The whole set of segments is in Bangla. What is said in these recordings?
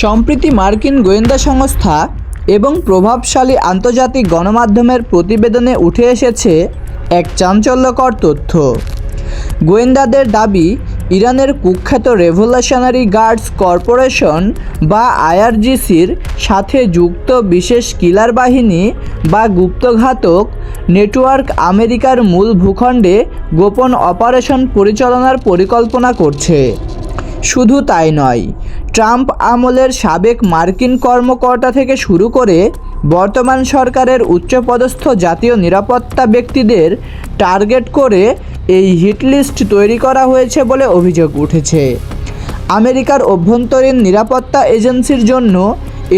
সম্প্রতি মার্কিন গোয়েন্দা সংস্থা এবং প্রভাবশালী আন্তর্জাতিক গণমাধ্যমের প্রতিবেদনে উঠে এসেছে এক চাঞ্চল্যকর তথ্য। গোয়েন্দাদের দাবি, ইরানের কুখ্যাত রেভলিউশনারি গার্ডস কর্পোরেশন বা আইআরজিসির সাথে যুক্ত বিশেষ কিলার বাহিনী বা গুপ্তঘাতক নেটওয়ার্ক আমেরিকার মূল ভূখণ্ডে গোপন অপারেশন পরিচালনার পরিকল্পনা করছে। শুধু তাই নয়, ট্রাম্প আমলের সাবেক মার্কিন কর্মকর্তা থেকে শুরু করে বর্তমান সরকারের উচ্চপদস্থ জাতীয় নিরাপত্তা ব্যক্তিদের টার্গেট করে এই হিটলিস্ট তৈরি করা হয়েছে বলে অভিযোগ উঠেছে। আমেরিকার অভ্যন্তরীণ নিরাপত্তা এজেন্সির জন্য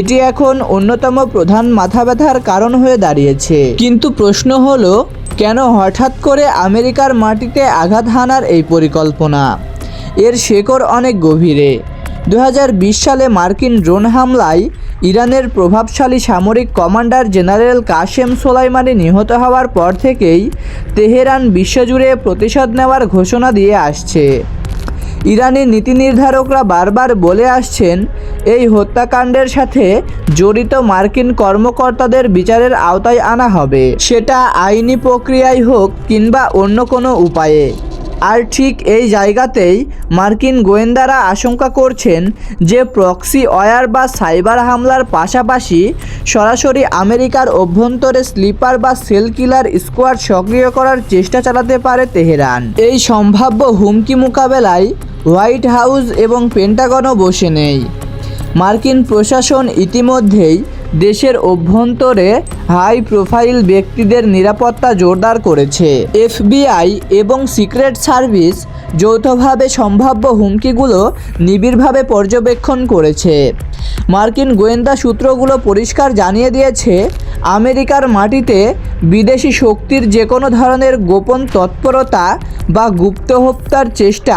এটি এখন অন্যতম প্রধান মাথাব্যথার কারণ হয়ে দাঁড়িয়েছে। কিন্তু প্রশ্ন হলো, কেন হঠাৎ করে আমেরিকার মাটিতে আঘাত হানার এই পরিকল্পনা? এর শেকড় অনেক গভীরে। 2020 সালে মার্কিন ড্রোন হামলায় ইরানের প্রভাবশালী সামরিক কমান্ডার জেনারেল কাসেম সোলাইমানি নিহত হওয়ার পর থেকেই তেহরান বিশ্বজুড়ে প্রতিশোধ নেওয়ার ঘোষণা দিয়ে আসছে। ইরানি নীতি নির্ধারকরা বারবার বলে আসছেন, এই হত্যাকাণ্ডের সাথে জড়িত মার্কিন কর্মকর্তাদের বিচারের আওতায় আনা হবে, সেটা আইনি প্রক্রিয়ায় হোক কিংবা অন্য কোনো উপায়ে। আর ঠিক এই জায়গাতেই মার্কিন গোয়েন্দারা আশঙ্কা করছেন যে প্রক্সি ওয়্যার বা সাইবার হামলার পাশাপাশি সরাসরি আমেরিকার অভ্যন্তরে স্লিপার বা সেল কিলার স্কোয়াড সক্রিয় করার চেষ্টা চালাতে পারে তেহরান। এই সম্ভাব্য হুমকি মোকাবেলায় হোয়াইট হাউস এবং পেন্টাগনও বসে নেই। মার্কিন প্রশাসন ইতিমধ্যেই দেশের অভ্যন্তরে হাই প্রোফাইল ব্যক্তিদের নিরাপত্তা জোরদার করেছে। এফবিআই এবং সিক্রেট সার্ভিস যৌথভাবে সম্ভাব্য হুমকিগুলো নিবিড়ভাবে পর্যবেক্ষণ করেছে। মার্কিন গোয়েন্দা সূত্রগুলো পরিষ্কার জানিয়ে দিয়েছে, আমেরিকার মাটিতে বিদেশি শক্তির যে কোনো ধরনের গোপন তৎপরতা বা গুপ্ত হত্যার চেষ্টা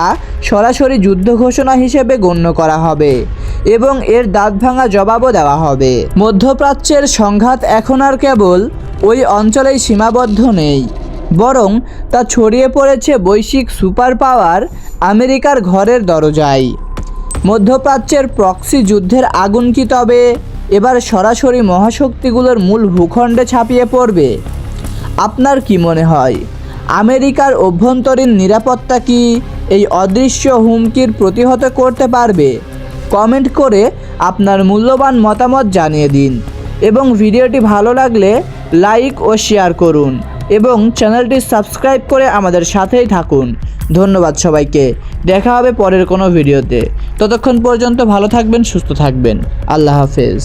সরাসরি যুদ্ধ ঘোষণা হিসেবে গণ্য করা হবে এবং এর দাঁতভাঙা জবাবও দেওয়া হবে। মধ্যপ্রাচ্যের সংঘাত এখন আর কেবল ওই অঞ্চলেই সীমাবদ্ধ নেই, বরং তা ছড়িয়ে পড়েছে বৈশ্বিক সুপার পাওয়ার আমেরিকার ঘরের দরজায়। মধ্যপ্রাচ্যের প্রক্সি যুদ্ধের আগুন কি তবে এবার সরাসরি মহাশক্তিগুলোর মূল ভূখণ্ডে ছাপিয়ে পড়বে? আপনার কি মনে হয়, আমেরিকার অভ্যন্তরীণ নিরাপত্তা কি এই অদৃশ্য হুমকির প্রতিহত করতে পারবে? কমেন্ট করে আপনার মূল্যবান মতামত জানিয়ে দিন এবং ভিডিওটি ভালো লাগলে লাইক ও শেয়ার করুন এবং চ্যানেলটি সাবস্ক্রাইব করে আমাদের সাথেই থাকুন। ধন্যবাদ সবাইকে। দেখা হবে পরের কোনো ভিডিওতে। ততক্ষণ পর্যন্ত ভালো থাকবেন, সুস্থ থাকবেন। আল্লাহ হাফেজ।